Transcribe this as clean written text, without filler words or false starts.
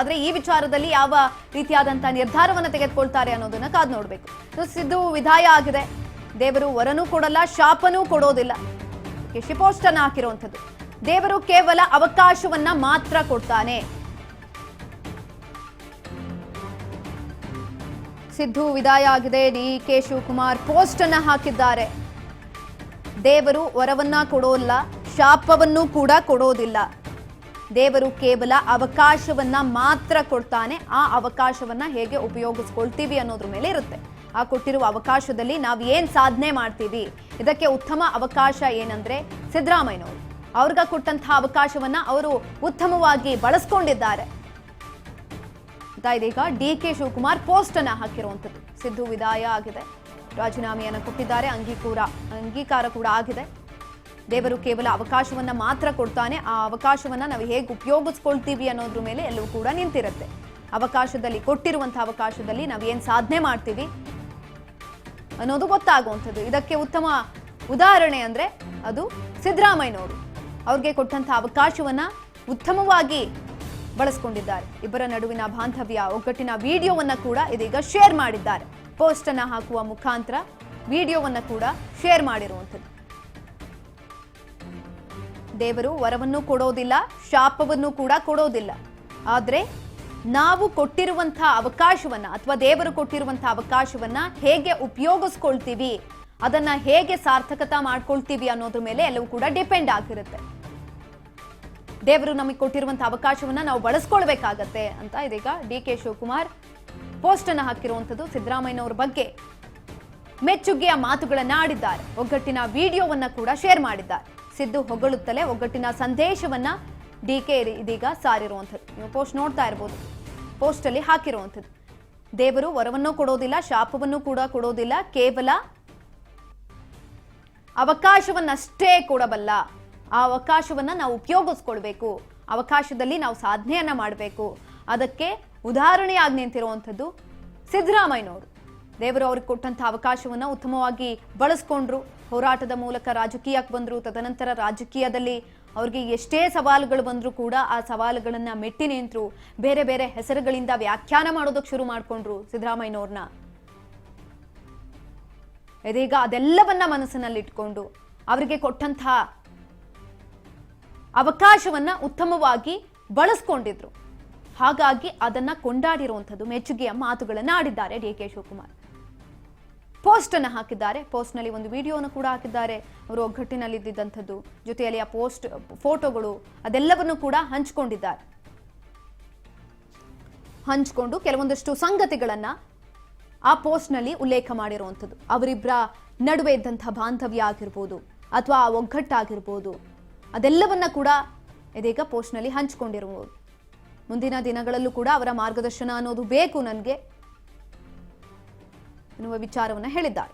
ಆದ್ರೆ ಈ ವಿಚಾರದಲ್ಲಿ ಯಾವ ರೀತಿಯಾದಂತ ನಿರ್ಧಾರವನ್ನು ತೆಗೆದುಕೊಳ್ತಾರೆ ಅನ್ನೋದನ್ನ ಕಾದು ನೋಡಬೇಕು. ಸಿದ್ದು ವಿದಾಯ ಆಗಿದೆ. ದೇವರು ವರನೂ ಕೊಡಲ್ಲ, ಶಾಪನೂ ಕೊಡೋದಿಲ್ಲ. ಶಿಪೋಸ್ಟ್ ಅನ್ನು ಹಾಕಿರುವಂತದ್ದು. ದೇವರು ಕೇವಲ ಅವಕಾಶವನ್ನ ಮಾತ್ರ ಕೊಡ್ತಾನೆ. ಸಿದ್ದು ವಿದಾಯ ಆಗಿದೆ. ಡಿ.ಕೆ. ಶಿವಕುಮಾರ್ ಪೋಸ್ಟ್ ಅನ್ನ ಹಾಕಿದ್ದಾರೆ. ದೇವರು ವರವನ್ನ ಕೊಡೋಲ್ಲ, ಶಾಪವನ್ನು ಕೂಡ ಕೊಡೋದಿಲ್ಲ. ದೇವರು ಕೇವಲ ಅವಕಾಶವನ್ನ ಮಾತ್ರ ಕೊಡ್ತಾನೆ. ಆ ಅವಕಾಶವನ್ನ ಹೇಗೆ ಉಪಯೋಗಿಸ್ಕೊಳ್ತೀವಿ ಅನ್ನೋದ್ರ ಮೇಲೆ ಇರುತ್ತೆ. ಆ ಕೊಟ್ಟಿರುವ ಅವಕಾಶದಲ್ಲಿ ನಾವು ಏನ್ ಸಾಧನೆ ಮಾಡ್ತೀವಿ. ಇದಕ್ಕೆ ಉತ್ತಮ ಅವಕಾಶ ಏನಂದ್ರೆ ಸಿದ್ದರಾಮಯ್ಯನವರು. ಅವ್ರಿಗೆ ಕೊಟ್ಟಂತಹ ಅವಕಾಶವನ್ನ ಅವರು ಉತ್ತಮವಾಗಿ ಬಳಸ್ಕೊಂಡಿದ್ದಾರೆ. ಇದೀಗ ಡಿ.ಕೆ. ಶಿವಕುಮಾರ್ ಪೋಸ್ಟ್ ಅನ್ನ ಹಾಕಿರುವಂತದ್ದು. ಸಿದ್ದು ವಿದಾಯ ಆಗಿದೆ, ರಾಜೀನಾಮೆಯನ್ನು ಕೊಟ್ಟಿದ್ದಾರೆ, ಅಂಗೀಕಾರ ಕೂಡ ಆಗಿದೆ. ದೇವರು ಕೇವಲ ಅವಕಾಶವನ್ನ ಮಾತ್ರ ಕೊಡ್ತಾನೆ. ಆ ಅವಕಾಶವನ್ನ ನಾವು ಹೇಗೆ ಉಪಯೋಗಿಸ್ಕೊಳ್ತೀವಿ ಅನ್ನೋದ್ರ ಮೇಲೆ ಎಲ್ಲವೂ ಕೂಡ ನಿಂತಿರುತ್ತೆ. ಅವಕಾಶದಲ್ಲಿ ಕೊಟ್ಟಿರುವಂತಹ ಅವಕಾಶದಲ್ಲಿ ನಾವು ಏನ್ ಸಾಧನೆ ಮಾಡ್ತೀವಿ ಅನ್ನೋದು ಗೊತ್ತಾಗುವಂಥದ್ದು. ಇದಕ್ಕೆ ಉತ್ತಮ ಉದಾಹರಣೆ ಅಂದ್ರೆ ಅದು ಸಿದ್ದರಾಮಯ್ಯನವರು. ಅವ್ರಿಗೆ ಕೊಟ್ಟಂತಹ ಅವಕಾಶವನ್ನ ಉತ್ತಮವಾಗಿ ಬಳಸ್ಕೊಂಡಿದ್ದಾರೆ. ಇಬ್ಬರ ನಡುವಿನ ಬಾಂಧವ್ಯ ಒಗ್ಗಟ್ಟಿನ ವಿಡಿಯೋವನ್ನ ಕೂಡ ಇದೀಗ ಶೇರ್ ಮಾಡಿದ್ದಾರೆ. ಪೋಸ್ಟ್ ಅನ್ನ ಹಾಕುವ ಮುಖಾಂತರ ವಿಡಿಯೋವನ್ನ ಕೂಡ ಶೇರ್ ಮಾಡಿರುವಂಥದ್ದು. ದೇವರು ವರವನ್ನು ಕೊಡೋದಿಲ್ಲ, ಶಾಪವನ್ನು ಕೂಡ ಕೊಡೋದಿಲ್ಲ. ಆದ್ರೆ ನಾವು ಕೊಟ್ಟಿರುವಂತಹ ಅವಕಾಶವನ್ನ ಅಥವಾ ದೇವರು ಕೊಟ್ಟಿರುವಂತಹ ಅವಕಾಶವನ್ನ ಹೇಗೆ ಉಪಯೋಗಿಸ್ಕೊಳ್ತೀವಿ, ಅದನ್ನ ಹೇಗೆ ಸಾರ್ಥಕತೆ ಮಾಡ್ಕೊಳ್ತೀವಿ ಅನ್ನೋದ್ರ ಮೇಲೆ ಎಲ್ಲವೂ ಕೂಡ ಡಿಪೆಂಡ್ ಆಗಿರುತ್ತೆ. ದೇವರು ನಮಗೆ ಕೊಟ್ಟಿರುವಂತಹ ಅವಕಾಶವನ್ನ ನಾವು ಬಳಸ್ಕೊಳ್ಬೇಕಾಗತ್ತೆ ಅಂತ ಇದೀಗ ಡಿ.ಕೆ. ಶಿವಕುಮಾರ್ ಪೋಸ್ಟ್ ಅನ್ನ ಹಾಕಿರುವಂತದ್ದು. ಸಿದ್ದರಾಮಯ್ಯನವರ ಬಗ್ಗೆ ಮೆಚ್ಚುಗೆಯ ಮಾತುಗಳನ್ನ ಆಡಿದ್ದಾರೆ. ಒಗ್ಗಟ್ಟಿನ ವಿಡಿಯೋವನ್ನ ಕೂಡ ಶೇರ್ ಮಾಡಿದ್ದಾರೆ. ಸಿದ್ದು ಹೊಗಳುತ್ತಲೇ ಒಗ್ಗಟ್ಟಿನ ಸಂದೇಶವನ್ನ ಡಿ.ಕೆ. ಇದೀಗ ಸಾರಿರುವಂಥದ್ದು. ನೀವು ಪೋಸ್ಟ್ ನೋಡ್ತಾ ಇರಬಹುದು. ಪೋಸ್ಟ್ ಅಲ್ಲಿ ಹಾಕಿರುವಂಥದ್ದು. ದೇವರು ವರವನ್ನು ಕೊಡೋದಿಲ್ಲ, ಶಾಪವನ್ನು ಕೂಡ ಕೊಡೋದಿಲ್ಲ, ಕೇವಲ ಅವಕಾಶವನ್ನಷ್ಟೇ ಕೊಡಬಲ್ಲ. ಆ ಅವಕಾಶವನ್ನ ನಾವು ಉಪಯೋಗಿಸ್ಕೊಳ್ಬೇಕು. ಅವಕಾಶದಲ್ಲಿ ನಾವು ಸಾಧನೆಯನ್ನ ಮಾಡಬೇಕು. ಅದಕ್ಕೆ ಉದಾಹರಣೆಯಾಗಿ ನಿಂತಿರುವಂಥದ್ದು ಸಿದ್ದರಾಮಯ್ಯನವರು. ದೇವರು ಅವ್ರಿಗೆ ಕೊಟ್ಟಂತಹ ಅವಕಾಶವನ್ನ ಉತ್ತಮವಾಗಿ ಬಳಸ್ಕೊಂಡ್ರು. ಹೋರಾಟದ ಮೂಲಕ ರಾಜಕೀಯಕ್ಕೆ ಬಂದ್ರು. ತದನಂತರ ರಾಜಕೀಯದಲ್ಲಿ ಅವ್ರಿಗೆ ಎಷ್ಟೇ ಸವಾಲುಗಳು ಬಂದರೂ ಕೂಡ ಆ ಸವಾಲುಗಳನ್ನ ಮೆಟ್ಟಿ ನಿಂತರು. ಬೇರೆ ಬೇರೆ ಹೆಸರುಗಳಿಂದ ವ್ಯಾಖ್ಯಾನ ಮಾಡೋದಕ್ಕೆ ಶುರು ಮಾಡ್ಕೊಂಡ್ರು ಸಿದ್ದರಾಮಯ್ಯನವ್ರನ್ನ. ಇದೀಗ ಅದೆಲ್ಲವನ್ನ ಮನಸ್ಸಿನಲ್ಲಿ ಇಟ್ಕೊಂಡು ಅವರಿಗೆ ಕೊಟ್ಟಂತಹ ಅವಕಾಶವನ್ನ ಉತ್ತಮವಾಗಿ ಬಳಸ್ಕೊಂಡಿದ್ರು. ಹಾಗಾಗಿ ಅದನ್ನ ಕೊಂಡಾಡಿರುವಂಥದ್ದು, ಮೆಚ್ಚುಗೆಯ ಮಾತುಗಳನ್ನ ಆಡಿದ್ದಾರೆ ಡಿ.ಕೆ. ಶಿವಕುಮಾರ್. ಪೋಸ್ಟ್ ಅನ್ನ ಹಾಕಿದ್ದಾರೆ. ಪೋಸ್ಟ್ ನಲ್ಲಿ ಒಂದು ವಿಡಿಯೋನ ಕೂಡ ಹಾಕಿದ್ದಾರೆ. ಅವರು ಒಗ್ಗಟ್ಟಿನಲ್ಲಿ ಇದ್ದಿದ್ದಂಥದ್ದು, ಜೊತೆಯಲ್ಲಿ ಆ ಪೋಸ್ಟ್ ಫೋಟೋಗಳು ಅದೆಲ್ಲವನ್ನು ಕೂಡ ಹಂಚಿಕೊಂಡಿದ್ದಾರೆ. ಹಂಚಿಕೊಂಡು ಕೆಲವೊಂದಷ್ಟು ಸಂಗತಿಗಳನ್ನ ಆ ಪೋಸ್ಟ್ ನಲ್ಲಿ ಉಲ್ಲೇಖ ಮಾಡಿರುವಂಥದ್ದು. ಅವರಿಬ್ಬರ ನಡುವೆ ಇದ್ದಂತಹ ಬಾಂಧವ್ಯ ಆಗಿರ್ಬೋದು ಅಥವಾ ಆ ಒಗ್ಗಟ್ಟಾಗಿರ್ಬೋದು, ಅದೆಲ್ಲವನ್ನ ಕೂಡ ಇದೀಗ ಪೋಸ್ಟ್ ನಲ್ಲಿ ಹಂಚಿಕೊಂಡಿರುವುದು. ಮುಂದಿನ ದಿನಗಳಲ್ಲೂ ಕೂಡ ಅವರ ಮಾರ್ಗದರ್ಶನ ಅನ್ನೋದು ಬೇಕು ನನಗೆ ಎನ್ನುವ ವಿಚಾರವನ್ನ ಹೇಳಿದ್ದಾರೆ.